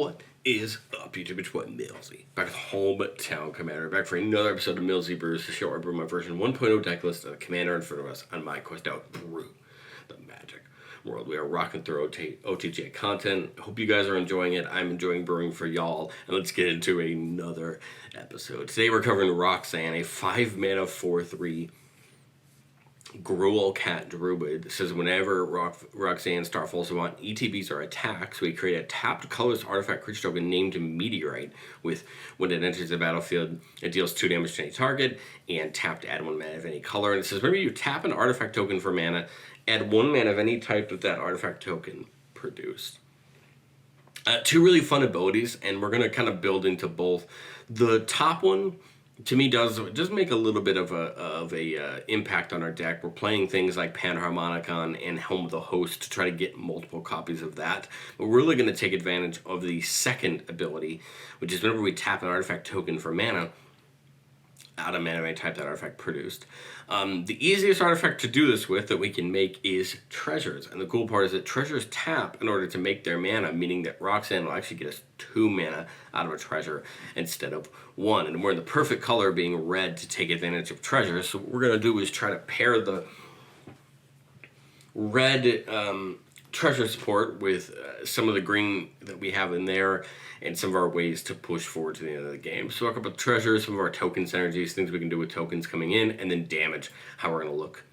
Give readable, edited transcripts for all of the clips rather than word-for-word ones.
What is up, YouTube? It's what, Millsy. Back at Hometown Commander. Back for another episode of Millsy Brews, the show where I brew my version 1.0 deck list of the commander in front of us on my quest out brew the magic world. We are rocking through OTJ content. Hope you guys are enjoying it. I'm enjoying brewing for y'all. And let's get into another episode. Today we're covering Roxanne, a 5-mana 4/3 Gruul cat druid. It says whenever Roxanne, Starfall, Savant, ETBs are attacked, we create a tapped colorless artifact creature token named Meteorite. With when it enters the battlefield, it deals 2 damage to any target, and tap to add 1 mana of any color. And it says whenever you tap an artifact token for mana, add 1 mana of any type that artifact token produced. 2 really fun abilities, and we're going to kind of build into both. The top one, to me, does make a little bit of a impact on our deck. We're playing things like Panharmonicon and Helm of the Host to try to get multiple copies of that. But we're really going to take advantage of the second ability, which is whenever we tap an artifact token for mana, out of mana of any type that artifact produced. The easiest artifact to do this with that we can make is treasures. And the cool part is that treasures tap in order to make their mana, meaning that Roxanne will actually get us 2 mana out of a treasure instead of 1. And we're in the perfect color being red to take advantage of treasures. So what we're going to do is try to pair the red treasure support with some of the green that we have in there and some of our ways to push forward to the end of the game. So talk about treasures, some of our token synergies, things we can do with tokens coming in, and then damage, how we're going to look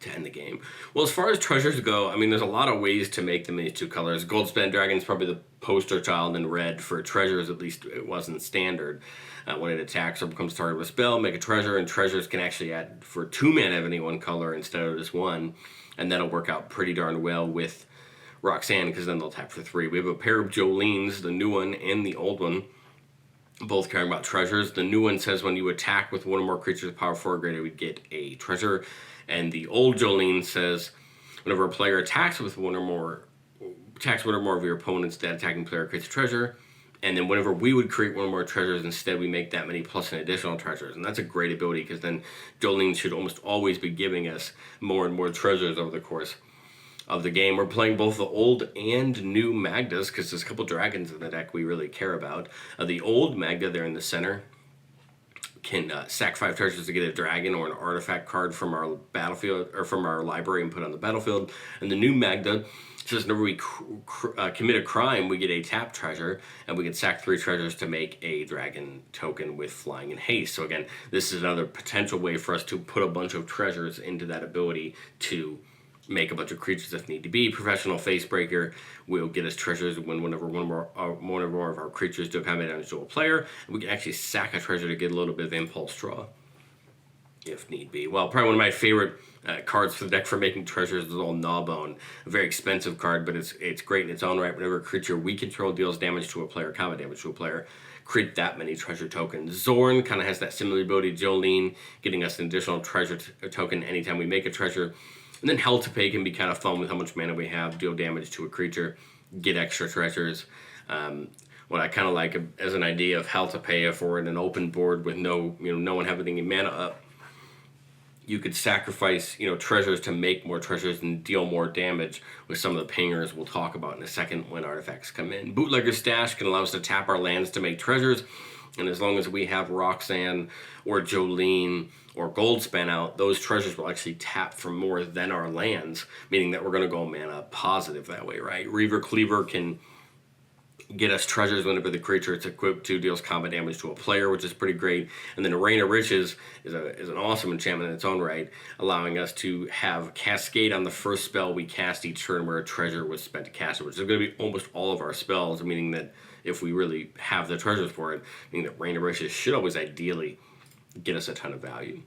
to end the game. Well, as far as treasures go, I mean, there's a lot of ways to make them in these 2 colors. Goldspan Dragon is probably the poster child in red for treasures, at least it wasn't standard. When it attacks or becomes target of a spell, make a treasure, and treasures can actually add for 2 mana of any 1 color instead of just 1, and that'll work out pretty darn well with Roxanne, because then they'll tap for 3. We have a pair of Jolenes, the new one and the old one, both caring about treasures. The new one says when you attack with 1 or more creatures with power 4 or greater, we get a treasure. And the old Jolene says whenever a player attacks with 1 or more of your opponents, that attacking player creates a treasure. And then whenever we would create 1 or more treasures, instead we make that many plus an additional treasures. And that's a great ability, because then Jolene should almost always be giving us more and more treasures over the course of the game. We're playing both the old and new Magdas, because there's a couple dragons in the deck we really care about. The old Magda there in the center can sack 5 treasures to get a dragon or an artifact card from our battlefield, or from our library, and put on the battlefield. And the new Magda says whenever we commit a crime, we get a tap treasure, and we can sack 3 treasures to make a dragon token with flying and haste. So again, this is another potential way for us to put a bunch of treasures into that ability to make a bunch of creatures if need to be. Professional Facebreaker will get us treasures whenever one or more of our creatures do combat damage to a player. And we can actually sack a treasure to get a little bit of impulse draw if need be. Well, probably one of my favorite cards for the deck for making treasures is Old Gnawbone. A very expensive card, but it's great in its own right. Whenever a creature we control deals damage to a player, combat damage to a player, create that many treasure tokens. Zorn kind of has that similar ability. Jolene getting us an additional treasure token anytime we make a treasure. And then Hell to Pay can be kind of fun with how much mana we have, deal damage to a creature, get extra treasures. What I kind of like as an idea of Hell to Pay, if we're in an open board with no one having any mana up, you could sacrifice treasures to make more treasures and deal more damage with some of the pingers we'll talk about in a second when artifacts come in. Bootlegger's Stash can allow us to tap our lands to make treasures, and as long as we have Roxanne or Jolene or Goldspan out, those treasures will actually tap for more than our lands, meaning that we're going to go mana positive that way, right? Reaver Cleaver can get us treasures whenever the creature it's equipped to deals combat damage to a player, which is pretty great. And then Rain of Riches is an awesome enchantment in its own right, allowing us to have Cascade on the first spell we cast each turn where a treasure was spent to cast it, which is going to be almost all of our spells, meaning that if we really have the treasures for it, meaning that Rain of Riches should always ideally get us a ton of value.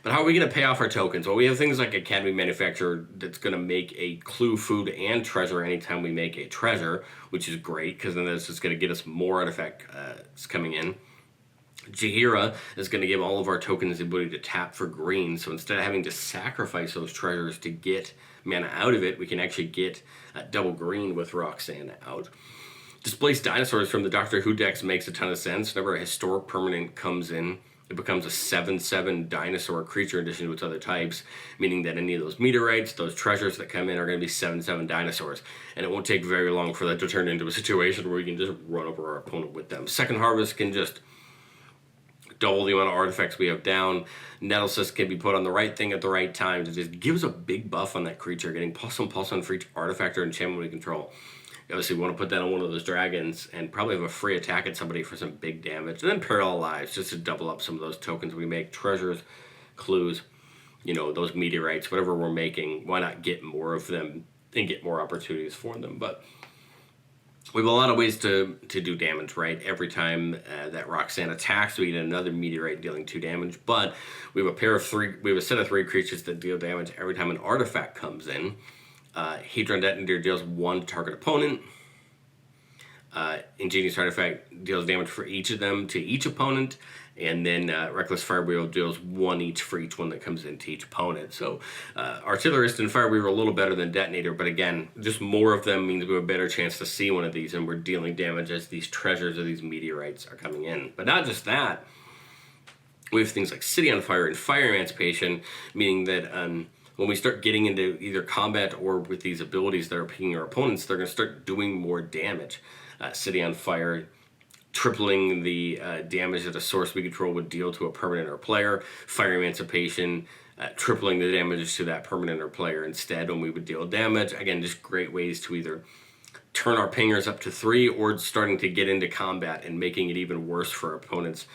But how are we going to pay off our tokens? Well, we have things like Academy Manufacturer that's going to make a clue, food, and treasure anytime we make a treasure, which is great, because then that's just going to get us more artifacts coming in. Jaheira is going to give all of our tokens the ability to tap for green, so instead of having to sacrifice those treasures to get mana out of it, we can actually get double green with Roxanne out. Displaced Dinosaurs from the Doctor Who decks makes a ton of sense. Whenever a historic permanent comes in it becomes a 7/7 dinosaur creature in addition to its other types, meaning that any of those meteorites, those treasures that come in are going to be 7/7 dinosaurs. And it won't take very long for that to turn into a situation where we can just run over our opponent with them. Second Harvest can just double the amount of artifacts we have down. Nettlecyst can be put on the right thing at the right time to just give us a big buff on that creature, getting +1/+1 for each artifact or enchantment we control. Obviously, we want to put that on one of those dragons and probably have a free attack at somebody for some big damage. And then Parallel Lives, just to double up some of those tokens we make. Treasures, clues, those meteorites, whatever we're making. Why not get more of them and get more opportunities for them? But we have a lot of ways to do damage, right? Every time that Roxanne attacks, we get another meteorite dealing 2 damage. But we have a set of 3 creatures that deal damage every time an artifact comes in. Hedron Detonator deals 1 to target opponent. Ingenious Artifact deals damage for each of them to each opponent. And then Reckless Firebreather deals 1 each for each one that comes into each opponent. So Artillerist and Firebreather are a little better than Detonator. But again, just more of them means we have a better chance to see one of these. And we're dealing damage as these treasures or these meteorites are coming in. But not just that. We have things like City on Fire and Fire Emancipation, meaning that when we start getting into either combat or with these abilities that are picking our opponents, they're going to start doing more damage. City on Fire, tripling the damage that a source we control would deal to a permanent or player. Fire Emancipation, tripling the damage to that permanent or player instead when we would deal damage. Again, just great ways to either turn our pingers up to 3 or starting to get into combat and making it even worse for our opponents.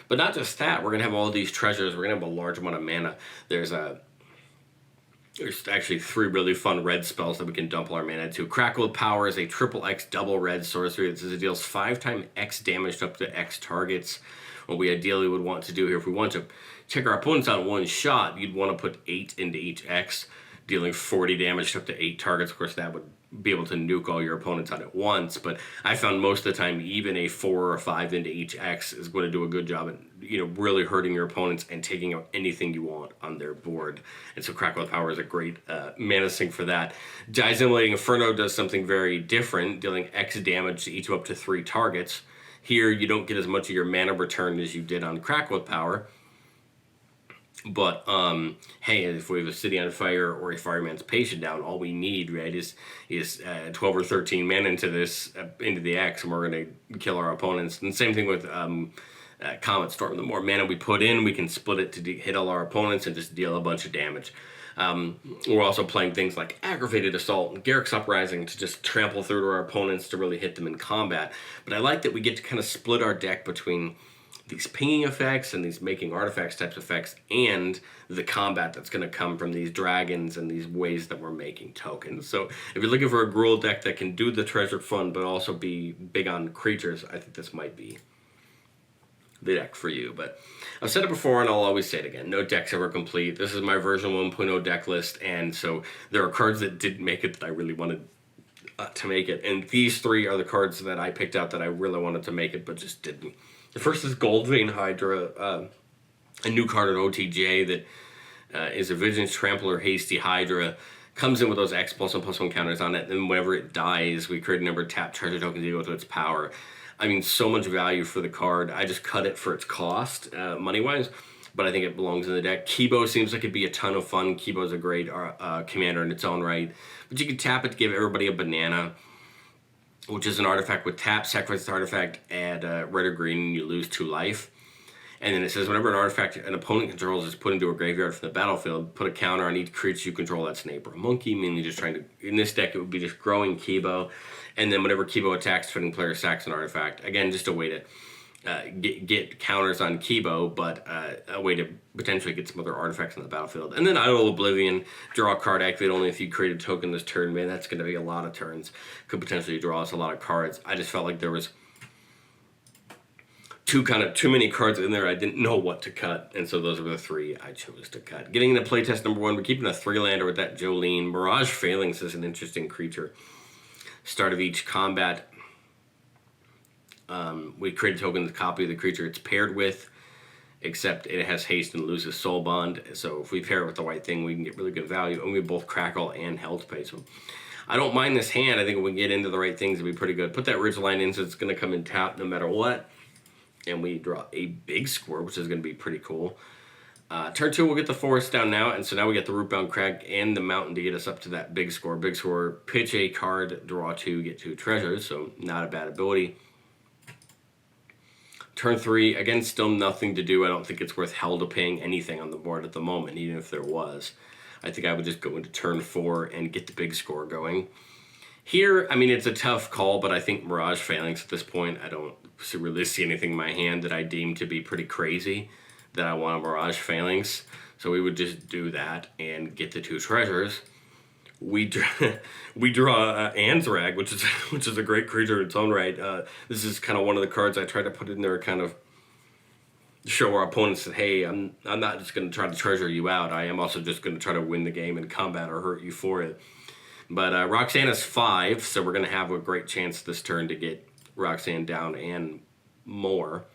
But not just that, we're going to have all these treasures. We're going to have a large amount of mana. There's actually 3 really fun red spells that we can dump our mana to. Crackle of Power is a triple X double red sorcery. It deals 5 times X damage to up to X targets. What we ideally would want to do here, if we want to take our opponents out in one shot, you'd want to put 8 into each X, dealing 40 damage to up to 8 targets. Of course, that would be able to nuke all your opponents out at once, but I found most of the time even a 4 or 5 into each X is going to do a good job at really hurting your opponents and taking out anything you want on their board. And so Crackle of Power is a great mana sink for that. Disimulating Inferno does something very different, dealing X damage to each of up to 3 targets. Here you don't get as much of your mana return as you did on Crackle of Power. But, hey, if we have a City on Fire or a Fire Emancipation down, all we need, right, is 12 or 13 mana into the X, and we're going to kill our opponents. And same thing with Comet Storm. The more mana we put in, we can split it to hit all our opponents and just deal a bunch of damage. We're also playing things like Aggravated Assault and Garruk's Uprising to just trample through to our opponents to really hit them in combat. But I like that we get to kind of split our deck between these pinging effects and these making artifacts types effects and the combat that's going to come from these dragons and these ways that we're making tokens. So if you're looking for a Gruul deck that can do the treasure fun but also be big on creatures, I think this might be the deck for you. But I've said it before and I'll always say it again. No deck's ever complete. This is my version 1.0 deck list, and so there are cards that didn't make it that I really wanted to make it. And these 3 are the cards that I picked out that I really wanted to make it but just didn't. The first is Goldvein Hydra, a new card at OTJ that is a Vigilance Trampler Hasty Hydra. Comes in with those X+1/+1 counters on it, and whenever it dies, we create a number of tapped treasure tokens equal to its power. I mean, so much value for the card. I just cut it for its cost, money-wise, but I think it belongs in the deck. Kibo seems like it'd be a ton of fun. Kibo's a great commander in its own right. But you can tap it to give everybody a banana, which is an artifact with tap, sacrifice the artifact, add red or green, and you lose 2 life. And then it says, whenever an artifact an opponent controls is put into a graveyard from the battlefield, put a counter on each creature you control that's an ape or a monkey, meaning just trying to, in this deck, it would be just growing Kibo. And then whenever Kibo attacks, defending player sacks an artifact. Again, just a way to get counters on Kibo, but a way to potentially get some other artifacts on the battlefield. And then Idle Oblivion, draw a card, activate only if you create a token this turn. Man, that's going to be a lot of turns. Could potentially draw us a lot of cards. I just felt like there was too many cards in there. I didn't know what to cut, and so those were the 3 I chose to cut. Getting into playtest number 1, we're keeping a 3-lander with that Jolene. Mirage Phalanx is an interesting creature. Start of each combat, we create a token with a copy of the creature it's paired with, except it has haste and loses soul bond. So if we pair it with the right thing, we can get really good value, and we both crackle and health pay. So I don't mind this hand. I think if we get into the right things, it'll be pretty good. Put that Ridgeline in, so it's going to come in tap no matter what. and we draw a big score, which is going to be pretty cool. Turn 2, we'll get the forest down now, and so now we get the Rootbound Crag and the mountain to get us up to that big score. Big score, pitch a card, draw 2, get 2 treasures, so not a bad ability. Turn 3, again, still nothing to do. I don't think it's worth hell to paying anything on the board at the moment, even if there was. I think I would just go into turn 4 and get the big score going. Here, I mean, it's a tough call, but I think Mirage Phalanx at this point, I don't really see anything in my hand that I deem to be pretty crazy that I want a Mirage Phalanx. So we would just do that and get the 2 treasures. We draw Anzrag, which is a great creature in its own right. This is kind of one of the cards I try to put in there, kind of show our opponents that, hey, I'm not just going to try to treasure you out. I am also just going to try to win the game in combat or hurt you for it. But Roxanne is 5, so we're going to have a great chance this turn to get Roxanne down and more.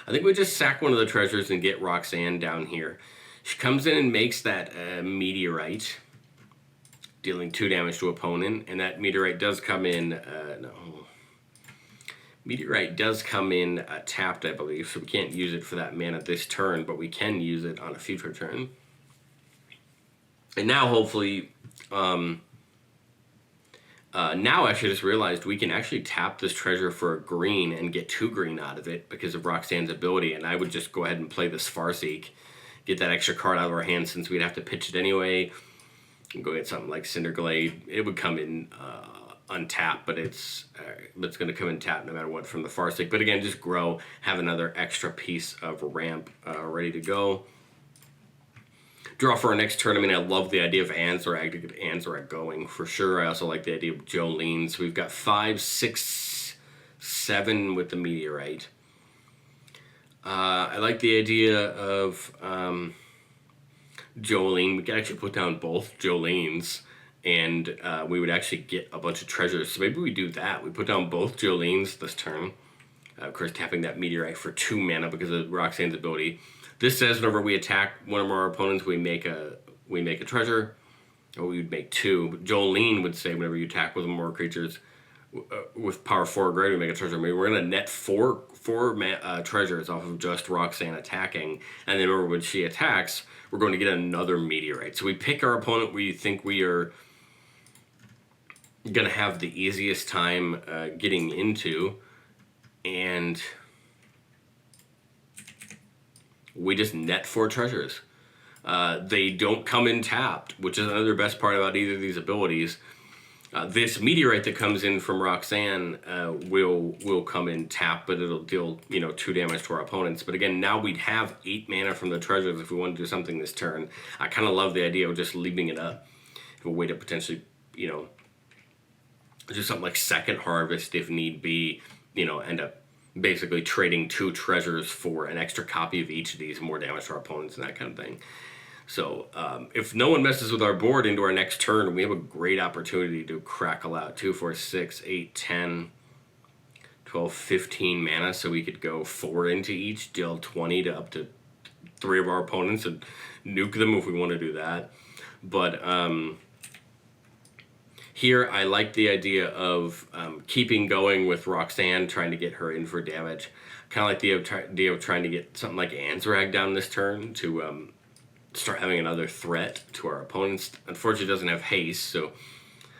I think we just sack one of the treasures and get Roxanne down here. She comes in and makes that meteorite, dealing 2 damage to opponent, and that meteorite does come in, Meteorite does come in tapped, I believe, so we can't use it for that mana this turn, but we can use it on a future turn. And now, hopefully, now I actually just realized we can actually tap this treasure for a green and get 2 green out of it because of Roxanne's ability, and I would just go ahead and play this Farseek, get that extra card out of our hand since we'd have to pitch it anyway, and go get something like Cinderglade. It would come in untapped, but it's going to come in tapped no matter what from the Farseek. But again, just grow, have another extra piece of ramp ready to go. Draw for our next turn. I mean, I love the idea of Anzrag to get Anzrag going for sure. I also like the idea of Jolene. So we've got 5, 6, 7 with the meteorite. I like the idea of Jolene. We could actually put down both Jolenes, and we would actually get a bunch of treasures. So maybe we do that. We put down both Jolenes this turn. Of course, tapping that meteorite for 2 mana because of Roxanne's ability. This says whenever we attack one of our opponents, we make a treasure, or we would make 2. But Jolene would say whenever you attack with more creatures with power 4 or greater, we make a treasure. Maybe we're going to net 4 treasures off of just Roxanne attacking, and then remember when she attacks, we're going to get another meteorite. So we pick our opponent we think we are going to have the easiest time getting into, and we just net 4 treasures. They don't come in tapped, which is another best part about either of these abilities. This meteorite that comes in from Roxanne will come in tapped, but it'll deal 2 damage to our opponents. But again, now we'd have 8 mana from the treasures if we want to do something this turn. I kind of love the idea of just leaving it up. If a way to potentially do something like Second Harvest if need be. End up basically trading 2 treasures for an extra copy of each of these, more damage to our opponents and that kind of thing. So if no one messes with our board into our next turn, we have a great opportunity to crackle out 2, 4, 6, 8, 10, 12, 15 mana. So we could go 4 into each, deal 20 to up to 3 of our opponents and nuke them if we want to do that. But here, I like the idea of keeping going with Roxanne, trying to get her in for damage. Kind of like the idea of trying to get something like Anzrag down this turn to start having another threat to our opponents. Unfortunately, it doesn't have haste, so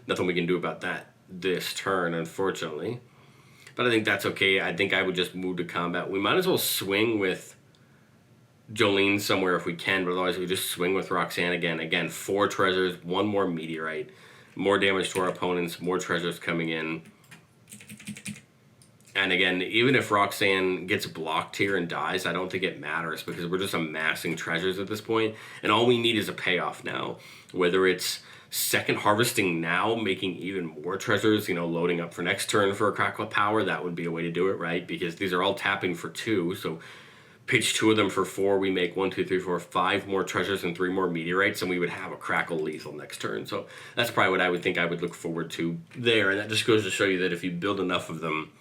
nothing we can do about that this turn, unfortunately. But I think that's okay. I think I would just move to combat. We might as well swing with Jolene somewhere if we can, but otherwise we just swing with Roxanne again. Again, 4 treasures, 1 more meteorite. More damage to our opponents, more treasures coming in. And again, even if Roxanne gets blocked here and dies, I don't think it matters because we're just amassing treasures at this point. And all we need is a payoff now. Whether it's second harvesting now, making even more treasures, loading up for next turn for a Crackle of Power, that would be a way to do it, right? Because these are all tapping for 2, so pitch 2 of them for 4, we make 1, 2, 3, 4, 5 more treasures and 3 more meteorites, and we would have a Crackle lethal next turn. So that's probably what I would think I would look forward to there, and that just goes to show you that if you build enough of them,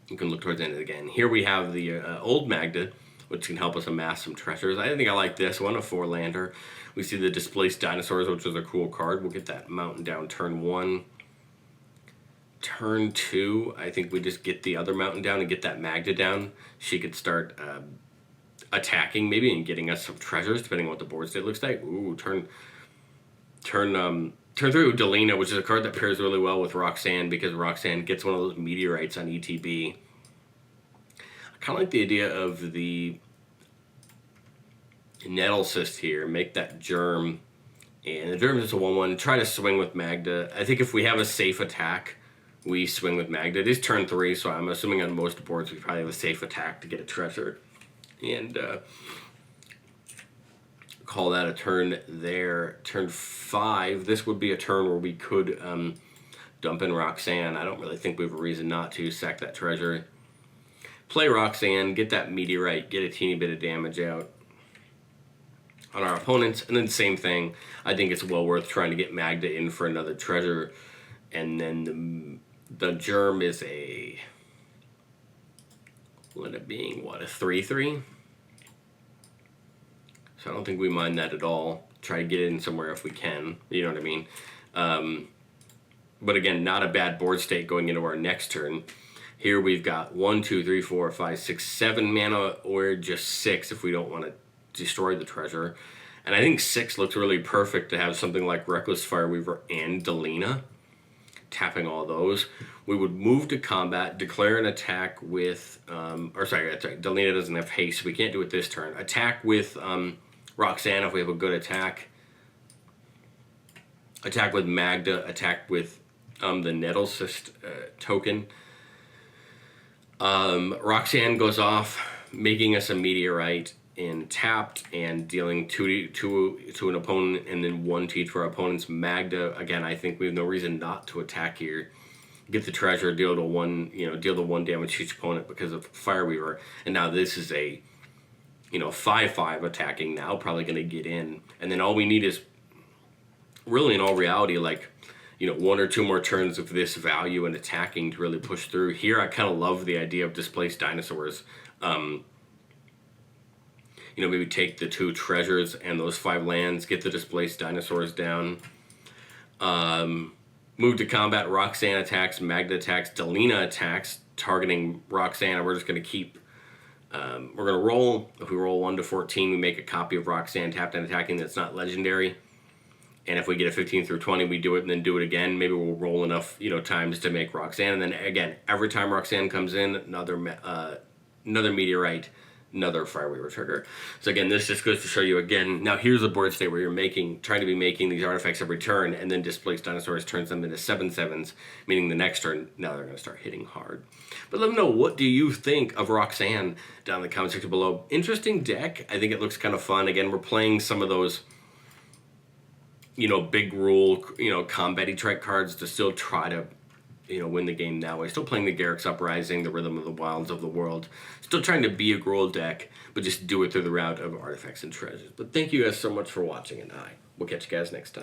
you can look towards the end of the game. Here we have the Old Magda, which can help us amass some treasures. I think I like this one, a 4-lander. We see the Displaced Dinosaurs, which is a cool card. We'll get that mountain down turn 1. turn 2, I think we just get the other mountain down and get that Magda down. She could start attacking maybe and getting us some treasures, depending on what the board state looks like. Ooh, turn 3 Delina, which is a card that pairs really well with Roxanne because Roxanne gets one of those meteorites on ETB. I kind of like the idea of the Nettle Cyst here, make that Germ, and the Germ is a 1/1. Try to swing with Magda. I think if we have a safe attack, we swing with Magda. It is turn 3, so I'm assuming on most boards we probably have a safe attack to get a treasure. And call that a turn there. Turn 5, this would be a turn where we could dump in Roxanne. I don't really think we have a reason not to. Sack that treasure. Play Roxanne, get that meteorite, get a teeny bit of damage out on our opponents, and then same thing. I think it's well worth trying to get Magda in for another treasure. And then the Germ is a, what it being, what, a 3/3? So I don't think we mind that at all. Try to get it in somewhere if we can, you know what I mean? But again, not a bad board state going into our next turn. Here we've got 1, 2, 3, 4, 5, 6, 7 mana, or just 6 if we don't want to destroy the treasure. And I think 6 looks really perfect to have something like Reckless Fireweaver and Delina. Tapping all those. We would move to combat, declare an attack with, Delina doesn't have haste, so we can't do it this turn. Attack with Roxanne if we have a good attack. Attack with Magda, attack with the Nettle Cyst token. Roxanne goes off, making us a meteorite and tapped and dealing 2 to an opponent and then 1 to each of our opponents. Magda, again, I think we have no reason not to attack here. Get the treasure, deal the 1 damage to each opponent because of Fireweaver. And now this is a 5/5 attacking now, probably going to get in. And then all we need is really in all reality, like, 1 or 2 more turns of this value and attacking to really push through. Here, I kind of love the idea of Displaced Dinosaurs. Maybe take the 2 treasures and those 5 lands, get the Displaced Dinosaurs down. Move to combat, Roxanne attacks, Magda attacks, Delina attacks, targeting Roxanne, and we're just going to keep... we're going to roll. If we roll 1 to 14, we make a copy of Roxanne tapped and attacking that's not legendary. And if we get a 15 through 20, we do it and then do it again. Maybe we'll roll enough, times to make Roxanne. And then again, every time Roxanne comes in, another meteorite, another Fireweaver trigger. So again, this just goes to show you again. Now here's a board state where you're trying to be making these artifacts every turn, and then Displaced Dinosaurs turns them into 7/7s, meaning the next turn, now they're going to start hitting hard. But let me know, what do you think of Roxanne down in the comment section below? Interesting deck. I think it looks kind of fun. Again, we're playing some of those big rule, combat-y trike cards to still try to, win the game that way. Still playing the Garruk's Uprising, the Rhythm of the Wilds of the world. Still trying to be a Gruul deck, but just do it through the route of artifacts and treasures. But thank you guys so much for watching, and I will catch you guys next time.